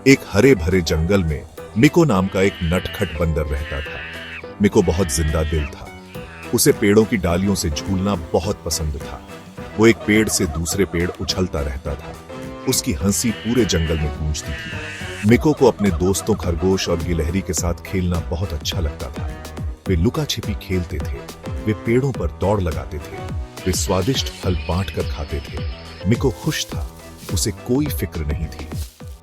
एक हरे भरे जंगल में मिको नाम का एक नटखट बंदर रहता था। मिको बहुत जिंदा दिल था। उसे पेड़ों की डालियों से झूलना बहुत पसंद था। वो एक पेड़ से दूसरे पेड़ उछलता रहता था। उसकी हंसी पूरे जंगल में गूंजती थी। मिको को अपने दोस्तों खरगोश और गिलहरी के साथ खेलना बहुत अच्छा लगता था। वे लुका छिपी खेलते थे, वे पेड़ों पर दौड़ लगाते थे, वे स्वादिष्ट फल बांट कर खाते थे। मिको खुश था, उसे कोई फिक्र नहीं थी।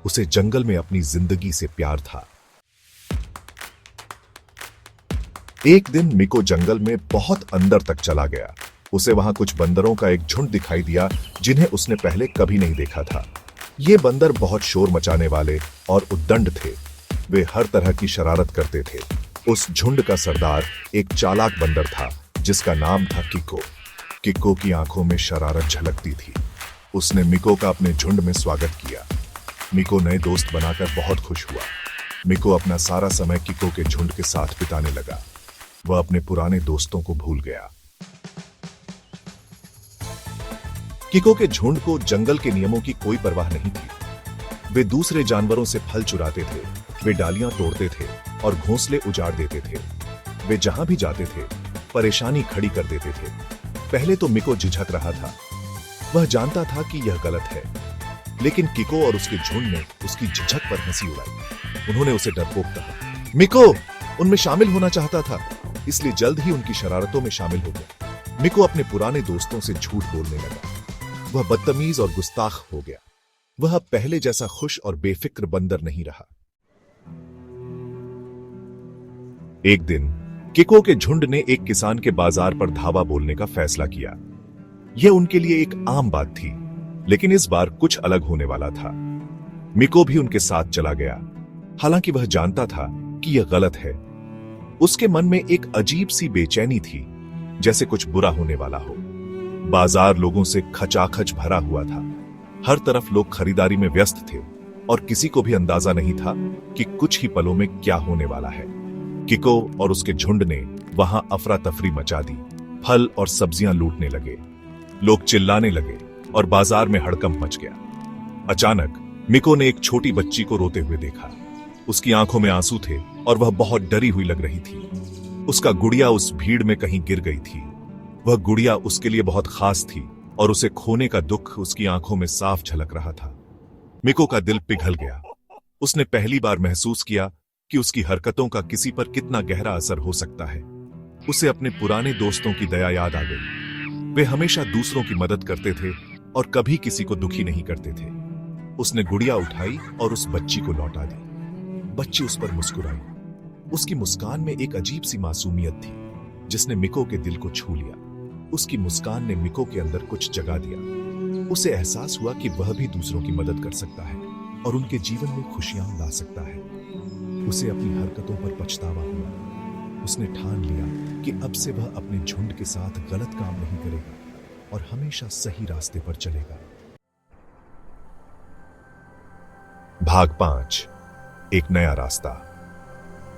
उसे जंगल में अपनी जिंदगी से प्यार था। एक दिन मिको जंगल में बहुत अंदर तक चला गया। उसे वहां कुछ बंदरों का एक झुंड दिखाई दिया जिन्हें उसने पहले कभी नहीं देखा था। ये बंदर बहुत शोर मचाने वाले और उद्दंड थे। वे हर तरह की शरारत करते थे। उस झुंड का सरदार एक चालाक बंदर था जिसका नाम था किको। किको की आंखों में शरारत झलकती थी। उसने मिको का अपने झुंड में स्वागत किया। मिको नए दोस्त बनाकर बहुत खुश हुआ। मिको अपना सारा समय किको के झुंड के साथ बिताने लगा। वह अपने पुराने दोस्तों को भूल गया। किको के झुंड को जंगल के नियमों की कोई परवाह नहीं थी। वे दूसरे जानवरों से फल चुराते थे, वे डालियां तोड़ते थे और घोंसले उजाड़ देते थे। वे जहां भी जाते थे परेशानी खड़ी कर देते थे। पहले तो मिको झिझक रहा था। वह जानता था कि यह गलत है, लेकिन किको और उसके झुंड ने उसकी झिझक पर हंसी उड़ाई। उन्होंने उसे डरपोक कहा। मिको उनमें शामिल होना चाहता था, इसलिए जल्द ही उनकी शरारतों में शामिल हो गया। मिको अपने पुराने दोस्तों से झूठ बोलने लगा। वह बदतमीज और गुस्ताख हो गया। वह अब पहले जैसा खुश और बेफिक्र बंदर नहीं रहा। एक दिन किको के झुंड ने एक किसान के बाजार पर धावा बोलने का फैसला किया। यह उनके लिए एक आम बात थी, लेकिन इस बार कुछ अलग होने वाला था। मिको भी उनके साथ चला गया, हालांकि वह जानता था कि यह गलत है। उसके मन में एक अजीब सी बेचैनी थी, जैसे कुछ बुरा होने वाला हो। बाजार लोगों से खचाखच भरा हुआ था। हर तरफ लोग खरीदारी में व्यस्त थे और किसी को भी अंदाजा नहीं था कि कुछ ही पलों में क्या होने वाला है। किको और उसके झुंड ने वहां अफरा तफरी मचा दी। फल और सब्जियां लूटने लगे, लोग चिल्लाने लगे और बाजार में हड़कंप मच गया। अचानक मिको ने एक छोटी बच्ची को रोते हुए देखा। उसकी आंखों में आंसू थे और वह बहुत डरी हुई लग रही थी। उसका गुड़िया उस भीड़ में कहीं गिर गई थी। वह गुड़िया उसके लिए बहुत खास थी और उसे खोने का दुख उसकी आंखों में साफ झलक रहा था। मिको का दिल पिघल गया। उसने पहली बार महसूस किया कि उसकी हरकतों का किसी पर कितना गहरा असर हो सकता है। उसे अपने पुराने दोस्तों की दया याद आ गई। वे हमेशा दूसरों की मदद करते थे और कभी किसी को दुखी नहीं करते थे। उसने गुड़िया उठाई और उस बच्ची को लौटा दी। बच्ची उस पर मुस्कुराई। उसकी मुस्कान में एक अजीब सी मासूमियत थी, जिसने मिको के दिल को छू लिया। उसकी मुस्कान ने मिको के अंदर कुछ जगा दिया। उसे एहसास हुआ कि वह भी दूसरों की मदद कर सकता है और उनके जीवन में खुशियां ला सकता है। उसे अपनी हरकतों पर पछतावा हुआ। उसने ठान लिया कि अब से वह अपने झुंड के साथ गलत काम नहीं करेगा और हमेशा सही रास्ते पर चलेगा। भाग 5, एक नया रास्ता।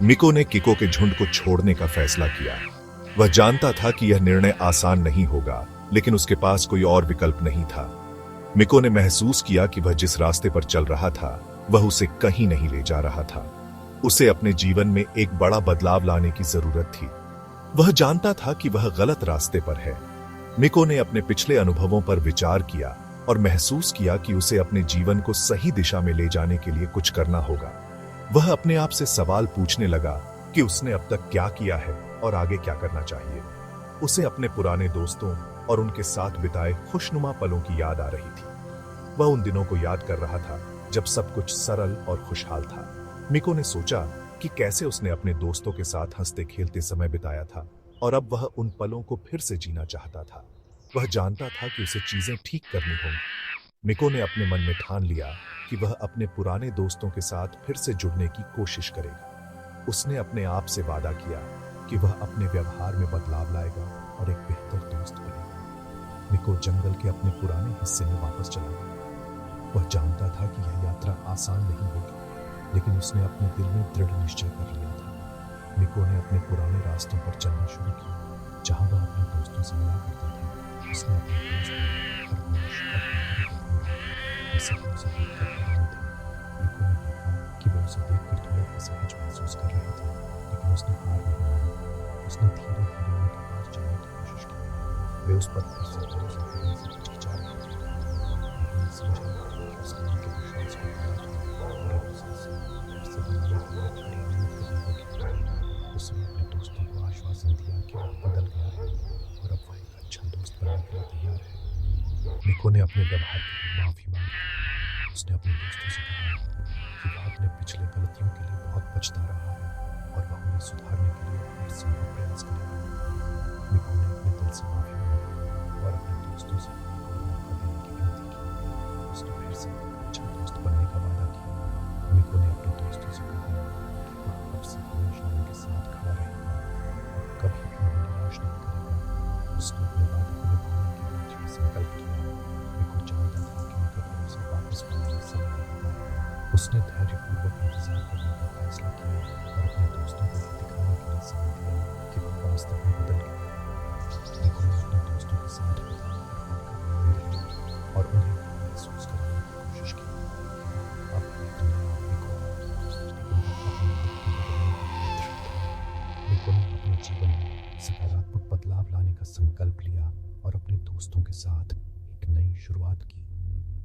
मिको ने किको के झुंड को छोड़ने का फैसला किया। वह जानता था कि यह निर्णय आसान नहीं होगा, लेकिन उसके पास कोई और विकल्प नहीं था। मिको ने महसूस किया कि वह जिस रास्ते पर चल रहा था वह उसे कहीं नहीं ले जा रहा था। उसे अपने जीवन में एक बड़ा बदलाव लाने की जरूरत थी। वह जानता था कि वह गलत रास्ते पर है। मिको ने अपने पिछले अनुभवों पर विचार किया और महसूस किया कि उसे अपने जीवन को सही दिशा में ले जाने के लिए कुछ करना होगा। वह अपने आप से सवाल पूछने लगा कि उसने अब तक क्या किया है और आगे क्या करना चाहिए। उसे अपने पुराने दोस्तों और उनके साथ बिताए खुशनुमा पलों की याद आ रही थी। वह उन दिनों को याद कर रहा था जब सब कुछ सरल और खुशहाल था। मिको ने सोचा कि कैसे उसने अपने दोस्तों के साथ हंसते खेलते समय बिताया था और अब वह उन पलों को फिर से जीना चाहता था। वह जानता था कि उसे चीजें ठीक करनी होंगी। मिको ने अपने मन में ठान लिया कि वह अपने पुराने दोस्तों के साथ फिर से जुड़ने की कोशिश करेगा। उसने अपने आप से वादा किया कि वह अपने व्यवहार में बदलाव लाएगा और एक बेहतर दोस्त बनेगा। मिको जंगल के अपने पुराने हिस्से में वापस चला गया। वह जानता था कि यह यात्रा आसान नहीं होगी, लेकिन उसने अपने दिल में दृढ़ निश्चय कर लिया था। मिको ने अपने पुराने रास्तों पर चलना शुरू किया, जहां वह अपने दोस्तों से मिला करता था। उसने अपने दोस्तों खरगोश और गिलहरी को ढूंढा, जैसे कि उसे देखकर पुराने थे। मिको ने देखा उसे देखकर थोड़ा असहज महसूस कर रही थी, लेकिन उसने हार नहीं मानी। उसने धीरे धीरे उनके पास जाने की कोशिश की। वे उस पर फिर से भरोसा करने से हिचकिचा रहे थे, लेकिन समझा कि उसने उनके विश्वास को पाया था और अब उसे फिर से बनाने के लिए कड़ी मेहनत करनी होगी। उसने अपने दोस्तों को आश्वासन दिया कि वह बदल गया है और अब वह एक अच्छा दोस्त बनने के लिए तैयार है। मिको ने अपने व्यवहार के लिए माफी मांगी। उसने अपने दोस्तों से कहा कि वह अपने पिछले गलतियों के लिए बहुत पछता रहा है और वह उन्हें सुधारने के लिए हर संभव प्रयास करेगा। मिको ने अपने दिल से माफी मांगी और अपने दोस्तों से मिको को मौका देने की विनती की। उसने फिर से एक अच्छा दोस्त बनने का वादा किया। मिको ने अपने दोस्तों से कहा कि वह अब से हमेशा उनके साथ खड़ा रहेगा और कभी भी उन्हें निराश नहीं करेगा। उसने अपने वादे को निभाने के लिए दृढ़ संकल्प किया। मिको जानता था कि उनका भरोसा वापस पाने में समय लगेगा। उसने धैर्यपूर्वक इंतजार करने का फैसला किया और अपने दोस्तों को दिखाने के लिए समय दिया कि वह वास्तव में बदल गया। मिको ने अपने दोस्तों के साथ बिताए हर पल का आनंद लिया और उन्हें महसूस कराने की कोशिश की कि वह अब एक नया मिको है, लेकिन वह अपनी आदतें बदलने के लिए दृढ़ था। मिको ने अपने जीवन में सकारात्मक बदलाव लाने का संकल्प लिया और अपने दोस्तों के साथ एक नई शुरुआत की।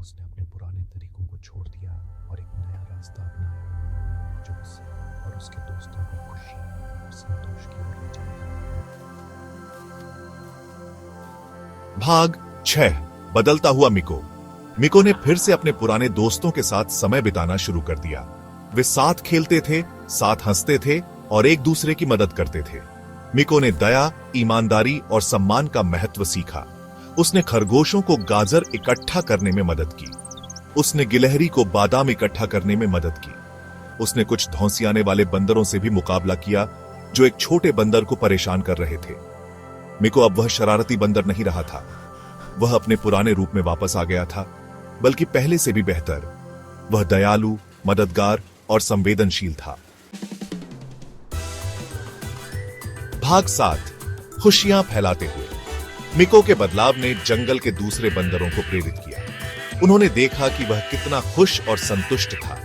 उसने अपने पुराने तरीकों को छोड़ दिया और एक नया रास्ता अपनाया जो उसे और उसके दोस्तों को खुशी और संतोष की ओर ले जाएगा। भाग 6 बदलता हुआ मिको। मिको ने फिर से अपने पुराने दोस्तों के साथ समय बिताना शुरू कर दिया। वे साथ खेलते थे, साथ हंसते थे और एक दूसरे की मदद करते थे। मिको ने दया, ईमानदारी और सम्मान का महत्व सीखा। उसने खरगोशों को गाजर इकट्ठा करने में मदद की। उसने गिलहरी को बादाम इकट्ठा करने में मदद की। उसने कुछ धौंसियाने वाले बंदरों से भी मुकाबला किया जो एक छोटे बंदर को परेशान कर रहे थे। मिको अब वह शरारती बंदर नहीं रहा था। वह अपने पुराने रूप में वापस आ गया था, बल्कि पहले से भी बेहतर। वह दयालु, मददगार और संवेदनशील था। भाग 7 खुशियां फैलाते हुए। मिको के बदलाव ने जंगल के दूसरे बंदरों को प्रेरित किया। उन्होंने देखा कि वह कितना खुश और संतुष्ट था।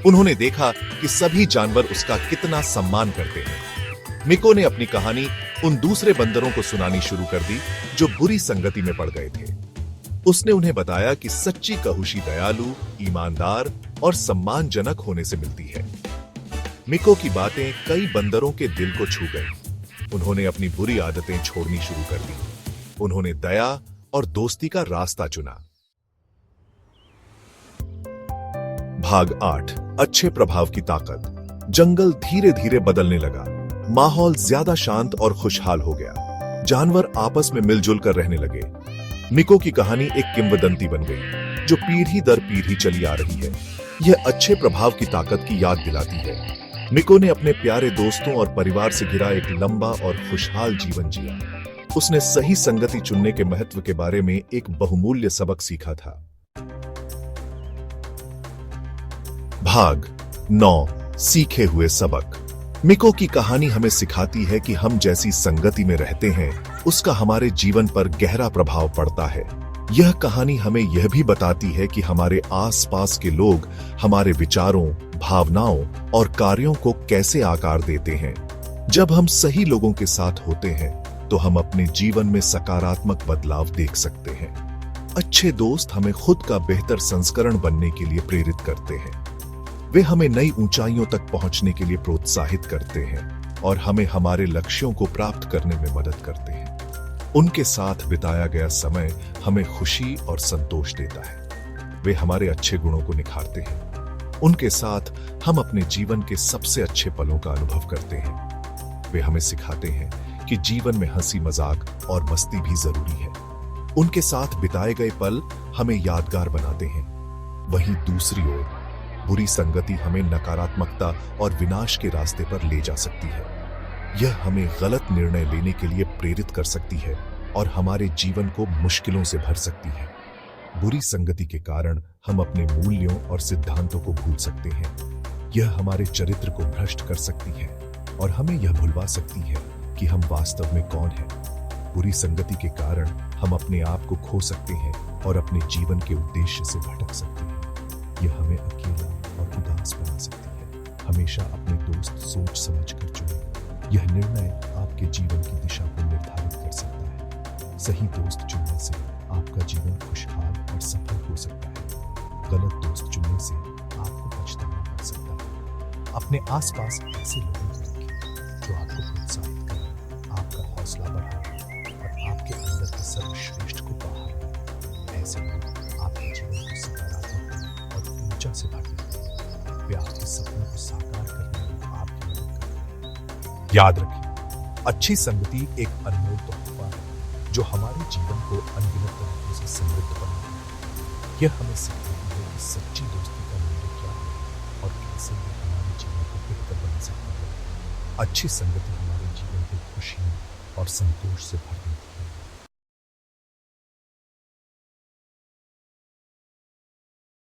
उन्होंने देखा कि सभी जानवर उसका कितना सम्मान करते हैं। मिको ने अपनी कहानी उन दूसरे बंदरों को सुनानी शुरू कर दी जो बुरी संगति में पड़ गए थे। उसने उन्हें बताया कि सच्ची खुशी दयालु, ईमानदार और सम्मानजनक होने से मिलती है। मिको की बातें कई बंदरों के दिल को छू गई। उन्होंने अपनी बुरी आदतें छोड़नी शुरू कर दी। उन्होंने दया और दोस्ती का रास्ता चुना। भाग 8 अच्छे प्रभाव की ताकत। जंगल धीरे धीरे बदलने लगा। माहौल ज्यादा शांत और खुशहाल हो गया। जानवर आपस में मिलजुल कर रहने लगे। मिको की कहानी एक किंवदंती बन गई जो पीढ़ी दर पीढ़ी चली आ रही है। यह अच्छे प्रभाव की ताकत की याद दिलाती है। मिको ने अपने प्यारे दोस्तों और परिवार से घिरा एक लंबा और खुशहाल जीवन जिया। उसने सही संगति चुनने के महत्व के बारे में एक बहुमूल्य सबक सीखा था। भाग 9 सीखे हुए सबक। मिको की कहानी हमें सिखाती है कि हम जैसी संगति में रहते हैं उसका हमारे जीवन पर गहरा प्रभाव पड़ता है। यह कहानी हमें यह भी बताती है कि हमारे आसपास के लोग हमारे विचारों, भावनाओं और कार्यों को कैसे आकार देते हैं। जब हम सही लोगों के साथ होते हैं तो हम अपने जीवन में सकारात्मक बदलाव देख सकते हैं। अच्छे दोस्त हमें खुद का बेहतर संस्करण बनने के लिए प्रेरित करते हैं। वे हमें नई ऊंचाइयों तक पहुंचने के लिए प्रोत्साहित करते हैं और हमें हमारे लक्ष्यों को प्राप्त करने में मदद करते हैं। उनके साथ बिताया गया समय हमें खुशी और संतोष देता है। वे हमारे अच्छे गुणों को निखारते हैं। उनके साथ हम अपने जीवन के सबसे अच्छे पलों का अनुभव करते हैं। वे हमें सिखाते हैं कि जीवन में हंसी मजाक और मस्ती भी जरूरी है। उनके साथ बिताए गए पल हमें यादगार बनाते हैं। वहीं दूसरी ओर बुरी संगति हमें नकारात्मकता और विनाश के रास्ते पर ले जा सकती है। यह हमें गलत निर्णय लेने के लिए प्रेरित कर सकती है और हमारे जीवन को मुश्किलों से भर सकती है। बुरी संगति के कारण हम अपने मूल्यों और सिद्धांतों को भूल सकते हैं। यह हमारे चरित्र को भ्रष्ट कर सकती है और हमें यह भुलवा सकती है कि हम वास्तव में कौन हैं। बुरी संगति के कारण हम अपने आप को खो सकते हैं और अपने जीवन के उद्देश्य से भटक सकते हैं। यह हमें अकेला और उदास बना सकती है। हमेशा अपने दोस्त सोच समझ कर चुनें। यह निर्णय आपके जीवन की दिशा को निर्धारित कर सकता है। सही दोस्त चुनने से आपका जीवन खुशहाल और सफल हो सकता है। गलत दोस्त चुनने से आपको पछताना पड़ सकता है। अपने आसपास ऐसे लोगों को रखें जो आपको प्रोत्साहित करें, आपका हौसला बढ़ाएं और आपके अंदर के सर्वश्रेष्ठ को बाहर लाएं। ऐसे लोग आपके जीवन को सकारात्मक और ऊर्जा से भर देते हैं। वे आपके सपनों को साकार करने में आपकी मदद करते हैं। याद रखें, अच्छी संगति एक अनमोल तोहफा है जो हमारे जीवन को अनगिनत तरीकों से समृद्ध बनाता है। यह हमें सिखाती है कि सच्ची दोस्ती का मूल्य क्या है और कैसे यह हमारे जीवन को बेहतर बना सकता है। अच्छी संगति हमारे जीवन को खुशियों और संतोष से भर